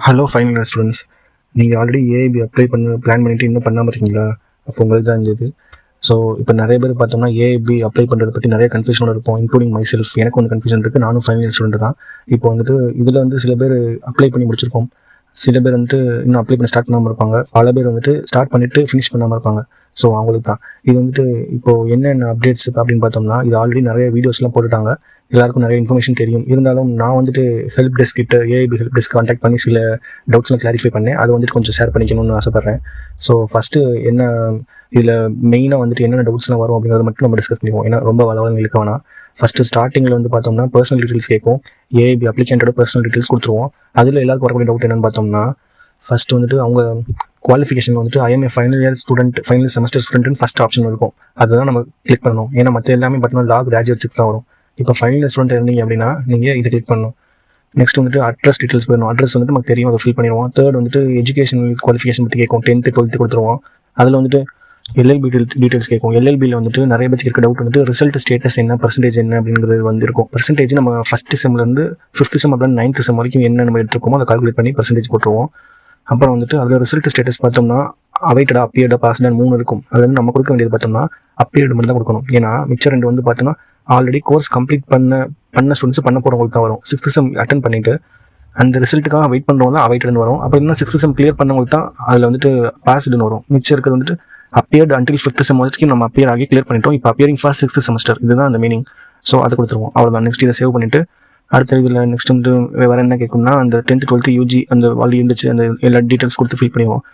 Hello final year students, நீங்கள் already AIP apply plan பண்ணிவிட்டு இன்னும் பண்ணாமல் இருக்கீங்களா? அப்போ உங்களுக்கு தான் இருந்தது. ஸோ இப்போ நிறைய பேர் பார்த்தோம்னா ஏஐபி அப்ளை பண்ணுறதை பற்றி நிறைய கன்ஃபியூஷனோட இருப்போம், இன்க்ளூடிங் மை செல்ஃப். எனக்கு ஒன்று கன்ஃபியூஷன் இருக்குது. நானும் ஃபைனல் இயர் ஸ்டூடெண்ட் தான். இப்போ வந்துட்டு இதில் வந்து சில பேர் அப்ளை பண்ணி முடிச்சிருக்கோம், சில பேர் வந்துட்டு இன்னும் அப்ளை பண்ணி ஸ்டார்ட் பண்ணாமல் இருப்பாங்க, பல பேர் வந்துட்டு ஸ்டார்ட் பண்ணிவிட்டு ஃபினிஷ் பண்ணாமல் இருப்பாங்க. ஸோ அவங்களுக்கு தான் இது வந்துட்டு இப்போது என்னென்ன அப்டேட்ஸ் அப்படின்னு பார்த்தோம்னா, இது ஆல்ரெடி நிறைய வீடியோஸ்லாம் போட்டுட்டாங்க, எல்லாருக்கும் நிறைய இன்ஃபர்மேஷன் தெரியும். இருந்தாலும் நான் வந்துட்டு ஹெல்ப் டெஸ்க் கிட்ட ஏஐபி ஹெல்ப் டெஸ்க் கான்டாக்ட் பண்ணி சில டவுட்ஸ்லாம் கிளாரிஃபை பண்ணேன். அதை வந்துட்டு கொஞ்சம் ஷேர் பண்ணிக்கணும்னு ஆசைப்பட்றேன். ஸோ ஃபஸ்ட்டு என்ன இதில் மெயினாக வந்துட்டு என்னென்ன டவுட்ஸ்லாம் வரும் அப்படிங்கிறத மட்டும் நம்ம டிஸ்கஸ் பண்ணிப்போம். ஏன்னா ரொம்ப வளவளன்னு இழுக்க வேணாம். ஃபஸ்ட்டு ஸ்டார்டிங்கில் வந்து பார்த்தோம்னா பர்சனல் டீட்டெயில்ஸ் கேட்கும். ஏஐபி அப்ளிகேண்டோட பர்சனல் டீட்டெயில்ஸ் கொடுத்துருவோம். அதில் எல்லாருக்கும் வரக்கூடிய டவுட் என்னென்னு பார்த்தோம்னா, ஃபஸ்ட்டு வந்துட்டு அவங்க குவாலிஃபிகேஷன் வந்துட்டு IMA final year student, final semester ஸ்டூடெண்ட்னு ஃபஸ்ட் ஆப்ஷன் இருக்கும். அதுதான் நம்ம கிளிக் பண்ணணும். ஏன்னா மற்ற எல்லாமே பார்த்தோம்னா லா கிராஜுவேட் 6 தான் வரும். இப்போ ஃபைனல் இயர் ஸ்டூடெண்ட் இருந்தீங்க அப்படின்னா நீங்கள் இதை கிளிக் பண்ணணும். நெக்ஸ்ட் வந்துட்டு அட்ரஸ் டீட்டெயில்ஸ் போயிடணும். அட்ரஸ் வந்துட்டு நமக்கு தெரியும், அதை ஃபில் பண்ணிடுவோம். தேர்ட் வந்துட்டு எஜுகேஷனல் குவாலிஃபிகேஷன் பற்றி கேட்கும். 10th 12th கொடுத்துருவோம். அதில் வந்துட்டு எல்எல்பி டீட்டெயில்ஸ் கேட்கும். எல்எல்பியில் வந்துட்டு நிறைய பேருக்கு இருக்க டவுட் வந்துட்டு ரிசல்ட் ஸ்டேட்டஸ் என்ன, பர்சன்டேஜ் என்ன அப்படிங்கிறது வந்து இருக்கும். பர்சன்டேஜ் நம்ம ஃபஸ்ட்டு செம்லேருந்து 5th செம் அப்படின்னு 9th செம் வரைக்கும் என்ன நம்ம எடுத்துருக்கோமோ அதை கால்குலேட் பண்ணி பர்சன்டேஜ் போட்டுருவோம். அப்புறம் வந்துட்டு அதில் ரிசல்ட் ஸ்டேட்டஸ் பார்த்தோம்னா அவைட்டடா, அப்பியர்டா, பாஸ்டாக 3 இருக்கும். அதில் வந்து நம்ம கொடுக்க வேண்டியது பார்த்தோம்னா அப்பியர்டு மட்டும் தான் கொடுக்கணும். ஏன்னா மிச்சம் 2 வந்து பார்த்தோன்னா ஆல்ரெடி கோர்ஸ் கம்ப்ளீட் பண்ண ஸ்டூடெண்ட்ஸ் பண்ண போகிறவங்களுக்கு தான் வரும். 6th செம் அட்டன் பண்ணிவிட்டு அந்த ரிசல்ட்டுக்காக வெயிட் பண்ணுறவங்க தான் அவைட்டட்னு வரும். அப்போ இன்னும் 6th செம் கிளியர் பண்ணவங்களுக்கு தான் அதில் வந்துட்டு பாஸ்டுன்னு வரும். மிச்சம் இருக்கிறது வந்துட்டு அப்பியர்டு அன்டில் 5th செம் வரைக்கும் நம்ம அப்பியர் ஆகி கிளியர் பண்ணிட்டோம், இப்போ அப்பியரிங் ஃபார் 6th செமஸ்டர், இதுதான் அந்த மீனிங். ஸோ அதை கொடுத்துருவோம். அவ்வளோதான். நெக்ஸ்ட் இதை சேவ் பண்ணிவிட்டு அடுத்த இதில் நெக்ஸ்ட் வந்து வேறு என்ன கேட்கும்னா அந்த 10th 12th யூஜி அந்த ஆல்ரெடி இருந்துச்சு அந்த எல்லா டீட்டெயில்ஸ் கொடுத்து ஃபில் பண்ணிடுவோம்.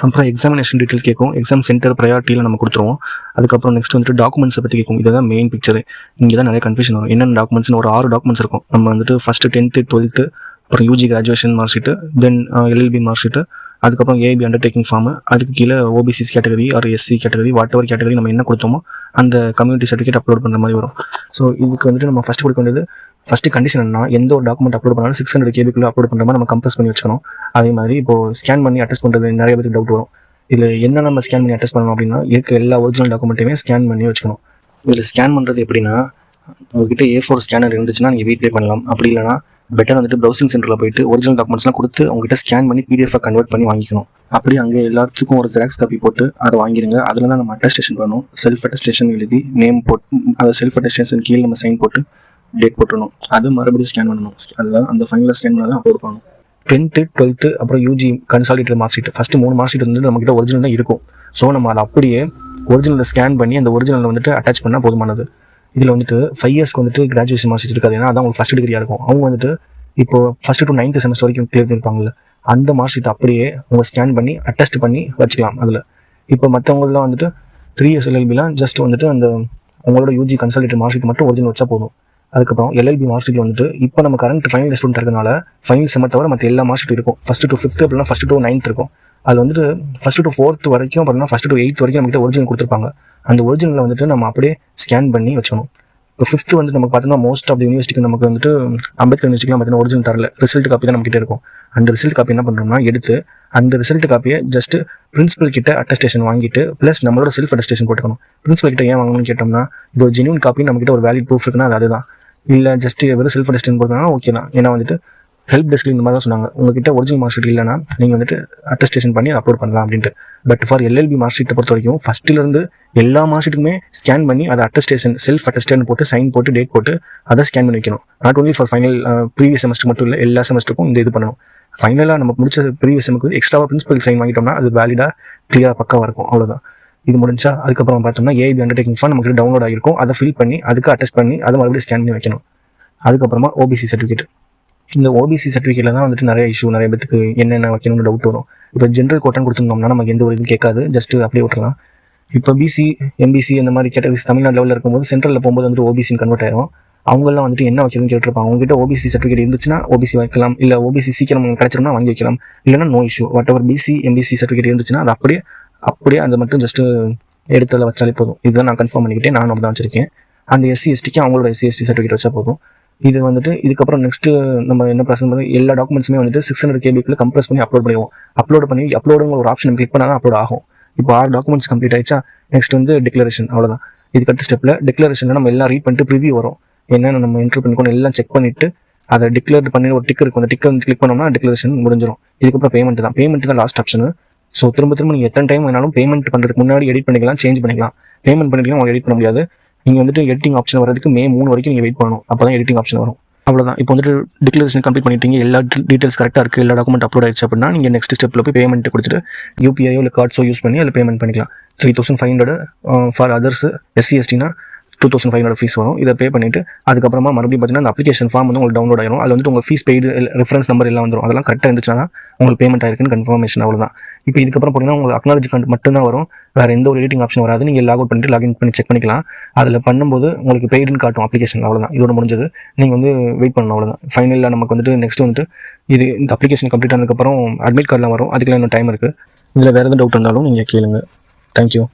அப்புறம் எக்ஸாமினேஷன் டீட்டெயில்ஸ் கேட்கும். எக்ஸாம் சென்டர் ப்ரையாரிட்டியில் நம்ம கொடுத்துருவோம். அதுக்கப்புறம் நெக்ஸ்ட் வந்துட்டு டாக்குமெண்ட்ஸை பற்றி கேட்கும். இதுதான் மெயின் பிக்சரு. இங்கே தான் நிறைய கன்ஃபியூஷன் வரும். என்னென்ன டாக்குமெண்ட்ஸ்னு ஒரு 6 டாக்குமெண்ட்ஸ் இருக்கும். நம்ம வந்துட்டு ஃபஸ்ட்டு 10th 12th அப்புறம் UG graduation mark sheet, then LLB mark sheet, அதுக்கப்புறம் ஏஐபி அண்டர்டேக்கிங் ஃபார்மு, அதுக்கு கீழே OBCs category or SC category, whatever category நம்ம என்ன கொடுத்தோமோ அந்த கம்யூனிட்டி சர்டிஃபிகேட் அப்லோட் பண்ணுற மாதிரி வரும். ஸோ இதுக்கு வந்துட்டு நம்ம ஃபஸ்ட்டு கொடுக்க வேண்டியது ஃபஸ்ட்டு கண்டிஷன் என்ன, எந்த ஒரு டாக்குமெண்ட் அப்லோட் பண்ணாலும் 600 KB அப்லோட் பண்ணுற மாதிரி நம்ம கம்ப்ரஸ் பண்ணி வச்சுக்கணும். அதே மாதிரி இப்போது ஸ்கேன் பண்ணி அட்டஸ்ட் பண்ணுறது நிறைய பேருக்கு டவுட் வரும். இதில் என்ன நம்ம ஸ்கேன் பண்ணி அட்டஸ்ட் பண்ணணும் அப்படின்னா இருக்க எல்லா ஒரிஜினல் டாக்குமெண்ட்டையுமே ஸ்கேன் பண்ணி வச்சுக்கணும். இதில் ஸ்கேன் பண்ணுறது எப்படின்னா, உங்ககிட்ட A4 ஸ்கேனர் இருந்துச்சுன்னா நீங்கள் வீட்டிலே பண்ணலாம். அப்படி இல்லைனா பெட்டர் வந்துட்டு ப்ரௌசிங் சென்டரில் போயிட்டு ஒரிஜினல் டாக்குமெண்ட்ஸ்லாம் கொடுத்து உங்ககிட்ட ஸ்கேன் பண்ணி PDF கன்வெர்ட் பண்ணி வாங்கிக்கணும். அப்படி அங்கே எல்லாத்துக்கும் ஒரு ஜெராக்ஸ் காப்பி போட்டு அதை வாங்கிடுங்க. அதில் தான் நம்ம அட்டஸ்டேஷன் பண்ணணும். செல்ஃப் அட்டஸ்டேஷன் எழுதி நேம் போட்டு அதை செல்ஃப் அட்டஸ்டேஷன் கீழே நம்ம சைன் போட்டு டேட் போட்டுடணும். அது மறுபடியும் ஸ்கேன் பண்ணணும். அதில் அந்த ஃபைனலாக ஸ்கேன் பண்ணால் தான் அப்லோட் பண்ணணும். 10th 12th அப்புறம் UG consolidate mark sheet first 3 mark sheet வந்து நம்மகிட்ட ஒரிஜினல் தான் இருக்கும். ஸோ நம்ம அதை அப்படியே ஒரிஜினலை ஸ்கேன் பண்ணி அந்த ஒரிஜினல் வந்துட்டு அட்டாச் பண்ணால் போதுமானது. இதில் வந்துட்டு 5 இயர்ஸ்க்கு வந்துட்டு கிராஜுவேஷன் மார்க் ஷீட் இருக்காது. ஏன்னா அதான் உங்களுக்கு ஃபஸ்ட் டிகிரியாக இருக்கும். அவங்க வந்துட்டு இப்போ ஃபஸ்ட்டு to 9th செமஸ்டர் வரைக்கும் கிளியர் பண்ணியிருப்பாங்கல்ல, அந்த மார்க் ஷீட் அப்படியே அவங்க ஸ்கேன் பண்ணி அட்டஸ்ட் பண்ணி வச்சுக்கலாம். அதில் இப்போ மற்றவங்களாம் வந்துட்டு 3 years எல்எல்பிலாம் ஜஸ்ட் வந்துட்டு அந்த உங்களோட யூஜி கன்சாலிடேட் மார்க் ஷீட் மட்டும் ஒரிஜினல் வச்சா போதும். அதுக்கப்புறம் எல்எல்பி மார்க் ஷீட்டில் வந்துட்டு இப்போ நம்ம கரண்ட் ஃபைனல் ஸ்டூடெண்ட் இருக்கனால ஃபைனல் செம்ம தவிர மற்ற எல்லா மார்க் ஷீட் இருக்கும். ஃபஸ்ட்டு to 5th அப்படின்னா ஃபஸ்ட்டு to 9th இருக்கும். அதில் வந்துட்டு ஃபஸ்ட்டு to 4th வரைக்கும் அப்படின்னா ஃபஸ்ட்டு to 8th வரைக்கும் நம்மகிட்ட ஒரிஜினல் கொடுத்துருப்பாங்க. அந்த ஒரிஜினலில் வந்துட்டு நம்ம அப்படியே ஸ்கேன் பண்ணி வச்சுக்கணும். இப்போ 5th வந்து நமக்கு பார்த்தோம்னா மோஸ்ட் ஆஃப் த யூனிவர்சிட்டிக்கு நமக்கு வந்துட்டு அம்பேத்கர் யூனிவர்சிட்டிலாம் பார்த்தீங்கன்னா ஒரிஜினல் தரல, ரிசல்ட் காப்பி தான் நம்மகிட்ட இருக்கும். அந்த ரிசல்ட் காப்பி என்ன பண்ணுறோம்னா எடுத்து அந்த ரிசல்ட் காப்பியை ஜஸ்ட் பிரின்சிபல் கிட்ட அட்டஸ்டேஷன் வாங்கிட்டு ப்ளஸ் நம்மளோட செல்ஃப் அட்டஸ்டேஷன் போட்டுக்கணும். பிரின்சிபல் கிட்ட ஏன் வாங்கணும்னு கேட்டோம்னா, இது ஒரு ஜென்யூன் காப்பி, நம்மகிட்ட ஒரு வேலிட் ப்ரூஃப் இருக்குன்னா அதுதான். இல்லை ஜஸ்ட் வெறும் செல்ஃப் அட்டஸ்டேஷன் போட்டுனா ஓகே தான். ஏன்னா வந்துட்டு ஹெல்ப் டெஸ்க்கில் இந்த மாதிரி தான் சொன்னாங்க, உங்ககிட்ட ஒரிஜினல் மார்க் ஷீட் இல்லைனா நீங்கள் வந்துட்டு அட்டஸ்டேஷன் பண்ணி அப்லோட் பண்ணலாம் அப்படின்ட்டு. பட் ஃபார் எல்எல்பி மார்க் ஷீட்டை பொறுத்த வரைக்கும் ஃபஸ்ட்டிலேருந்து எல்லா மார்க் ஷீட்டுக்குமே ஸ்கேன் பண்ணி அதை அட்டஸ்டேஷன் செல்ஃப் அட்டஸ்டேஷன் போட்டு சைன் போட்டு டேட் போட்டு அதை ஸ்கேன் பண்ணி வைக்கணும். Not only for final previous semester மட்டும் இல்லை, எல்லா செமஸ்டருக்கும் இந்த இது பண்ணணும். ஃபைனலாக நம்ம முடிச்ச ப்ரீவியஸ் செமஸ்டருக்கு எக்ஸ்ட்ராவாக பிரின்சிபல் சைன் வாங்கிட்டோம்னா அது வேலிடாக கிளியராக பக்காவாக இருக்கும். அவ்வளோதான். இது முடிஞ்சா அதுக்கப்புறம் பார்த்தோம்னா ஏஐபி அண்டர்டேக்கிங் ஃபார்ம் நமக்கு டவுன்லோட் ஆகிருக்கும். அதை ஃபில் பண்ணி அதுக்கு அட்டஸ்ட் பண்ணி அதை மறுபடியும் ஸ்கேன் பண்ணி வைக்கணும். அதுக்கப்புறமா ஓபிசி சர்டிஃபிகேட். இந்த ஓபிசி சர்டிஃபிகேட்டில் தான் வந்துட்டு நிறைய இஷ்யூ, நிறைய பேருக்கு என்னென்ன வைக்கணும்னு டவுட் வரும். இப்போ ஜென்ரல் கோட்டான்னு கொடுத்துருந்தோம்னா நமக்கு எந்த ஒரு இதுவும் கேட்காது, ஜஸ்ட் அப்படியே விட்டுறலாம். இப்போ பிசி எம்பிசி அந்த மாதிரி கேட்டகரிஸ் தமிழ்நாடு லெவலில் இருக்கும்போது சென்ட்ரலில் போகும்போது வந்துட்டு ஓபிசின்னு கன்வெர்ட் ஆயிரும். அவங்கெல்லாம் வந்துட்டு என்ன வைக்கிறதுன்னு கேட்டிருப்பாங்க. அவங்ககிட்ட ஓபிசி சர்டிஃபிகேட் இருந்துச்சுன்னா ஓபிசி வைக்கலாம், இல்லை ஓபிசி சீக்கிரம் கிடச்சிரும்னா வாங்கி வைக்கலாம், இல்லைனா no issue. Whatever BC MBC certificate இருந்துச்சுன்னா அது அப்படியே அதை மட்டும் ஜஸ்ட்டு எடுத்துல வச்சாலே போதும். இதுதான் நான் கன்ஃபார்ம் பண்ணிக்கிட்டேன், நான் அப்படி தான் வச்சிருக்கேன். அந்த எஸ்சி எஸ்டிக்கு அவங்களோட எஸ்சி எஸ்டி சர்டிஃபிகேட் வச்சா போதும். இது வந்துட்டு இதுக்கப்புறம் நெக்ஸ்ட்டு நம்ம என்ன ப்ராசஸ் பண்ணி எல்லா டாக்குமெண்ட்ஸுமே வந்துட்டு 600 KB கம்ப்ரஸ் பண்ணி அப்லோட் பண்ணிடுவோம். அப்லோடுங்கிற ஒரு ஆப்ஷன் கிளிக் பண்ணால் தான் அப்லோட் ஆகும். இப்போ 6 டாக்குமெண்ட்ஸ் கம்ப்ளீட் ஆயிடுச்சா, நெக்ஸ்ட் வந்து டிக்ளரேஷன். அவ்வளோதான். இதுக்கு அடுத்த ஸ்டெப்பில் டிக்ளரேஷனில் நம்ம எல்லாம் ரீட் பண்ணிட்டு ப்ரிவியூ வரும். என்னென்ன நம்ம என்ட்ரு பண்ணிக்கணும் எல்லாம் செக் பண்ணிவிட்டு அதை டிக்ளேர் பண்ணி ஒரு டிக் இருக்கும், அந்த டிக்கை வந்து கிளிக் பண்ணோம்னா டிக்ளரேஷன் முடிஞ்சிடும். இதுக்கப்புறம் பேமெண்ட் தான் லாஸ்ட் ஆப்ஷன். ஸோ திரும்ப நீங்கள் எத்தனை டைம் வேணாலும் பேமெண்ட் பண்ணுறதுக்கு முன்னாடி எடிட் பண்ணிக்கலாம், சேஞ்ச் பண்ணிக்கலாம். பேமெண்ட் பண்ணிக்கலாம் உங்களுக்கு எடிட் பண்ண முடியாது. நீங்கள் வந்துட்டு எடிட்டிங் ஆப்ஷன் வரதுக்கு May 3 வரைக்கும் நீங்கள் வெயிட் பண்ணணும், அப்போ தான் எடிட்டிங் ஆப்ஷன் வரும். அவ்வளோதான். இப்போ வந்துட்டு டிக்ளரேஷன் கம்ப்ளீட் பண்ணிட்டீங்க, எல்லா டீட்டெயில்ஸ் கரெக்டாக இருக்குது, எல்லா டாக்குமெண்ட் அப்லோட் ஆயிடுச்சு அப்படின்னா நீங்கள் நெக்ஸ்ட் ஸ்டெப்பில் போய் பேமெண்ட் கொடுத்துட்டு யூபிஐயோ இல்லை கார்ட்ஸோ யூஸ் பண்ணி அதில் பேமெண்ட் பண்ணிக்கலாம். 3500 ஃபார் அதர்ஸ், SC STனா 2500 ஃபீஸ் வரும். இதை பே பண்ணிவிட்டு அதுக்கப்புறமா மறுபடியும் பார்த்தீங்கன்னா அந்த அப்ளிகேஷன் ஃபார்ம் வந்து உங்களுக்கு டவுன்லோட் ஆயிரும். அதில் வந்துட்டு உங்கள் ஃபீஸ் பெய்டு ரெஃபரன்ஸ் நம்பர் எல்லாம் வந்துடும். அதெல்லாம் கரெக்டாக இருந்துச்சுன்னா தான் உங்களுக்கு பேமெண்ட் ஆயிருக்குன்னு கன்ஃபர்மேஷன். அவ்வளோதான். இப்போ இதுக்கப்புறம் போனீங்கன்னா உங்களுக்கு அக்னாலஜ்மெண்ட் மட்டும் தான் வரும், வேறு எந்த ஒரு எடிட்டிங் ஆப்ஷன் வராது. நீங்கள் லாக் அவுட் பண்ணிட்டு லாகின் பண்ணி செக் பண்ணிக்கலாம். அதில் பண்ணும்போது உங்களுக்கு பெய்டுன்னு காட்டும் அப்ளிகேஷன். அவ்வளோதான், இதோட முடிஞ்சது. நீங்கள் வந்து வெயிட் பண்ணணும், அவ்வளோதான். ஃபைனலில் நமக்கு வந்துட்டு நெக்ஸ்ட் வந்துட்டு இந்த அப்ளிகேஷன் கம்ப்ளீட் ஆனதுக்கப்புறம் அட்மிட் கார்டெலாம் வரும். அதுக்கெல்லாம் இன்னும் டைம் இருக்குது. இதில் வேறு எதுவும் டவுட் இருந்தாலும் நீங்கள் கேளுங்க. தேங்க்யூ.